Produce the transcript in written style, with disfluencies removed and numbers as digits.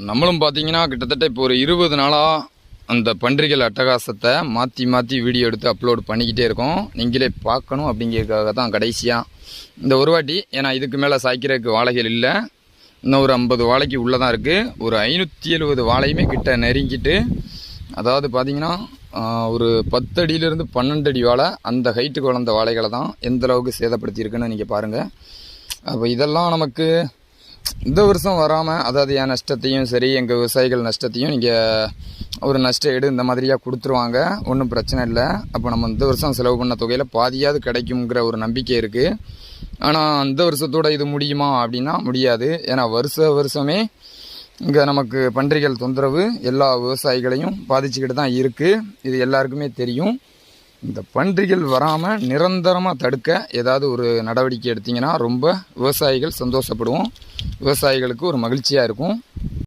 நம்மளும் பார்த்தீங்கன்னா கிட்டத்தட்ட இப்போ ஒரு 20 நாளாக அந்த பன்றிகள் அட்டகாசத்தை மாற்றி மாற்றி வீடியோ எடுத்து அப்லோட் பண்ணிக்கிட்டே இருக்கோம். நீங்களே பார்க்கணும் அப்படிங்கிறதுக்காக தான் கடைசியாக இந்த ஒரு வாட்டி, ஏன்னா இதுக்கு மேலே சாய்க்கிறதுக்கு வாழைகள் இல்லை. இன்னும் ஒரு 50 வாழைக்கு உள்ளே தான் இருக்குது. ஒரு 570 வாழையுமே கிட்ட நெருங்கிட்டு, அதாவது பார்த்தீங்கன்னா ஒரு 10 அடியிலிருந்து 12 அடி வாழை, அந்த ஹைட்டுக்கு வளர்ந்த வாழைகளை தான் எந்த அளவுக்கு சேதப்படுத்தியிருக்குன்னு நீங்கள் பாருங்கள். அப்போ இதெல்லாம் நமக்கு இந்த வருஷம் வராமல், அதாவது என் நஷ்டத்தையும் சரி எங்கள் விவசாயிகள் நஷ்டத்தையும் நீங்கள் ஒரு நஷ்ட ஈடு இந்த மாதிரியாக கொடுத்துருவாங்க, ஒன்றும் பிரச்சனை இல்லை. அப்போ நம்ம இந்த வருஷம் செலவு பண்ண தொகையில் பாதியாவது கிடைக்குங்கிற ஒரு நம்பிக்கை இருக்குது. ஆனால் இந்த வருஷத்தோடு இது முடியுமா அப்படின்னா முடியாது. ஏன்னா வருஷமே இங்கே நமக்கு பன்றிகள் தொந்தரவு எல்லா விவசாயிகளையும் பாதிச்சுக்கிட்டு தான் இருக்குது. இது எல்லாருக்குமே தெரியும். இந்த பன்றிகள் வராமல் நிரந்தரமாக தடுக்க ஏதாவது ஒரு நடவடிக்கை எடுத்திங்கன்னா ரொம்ப விவசாயிகள் சந்தோஷப்படுவோம். விவசாயிகளுக்கு ஒரு மகிழ்ச்சியாக இருக்கும்.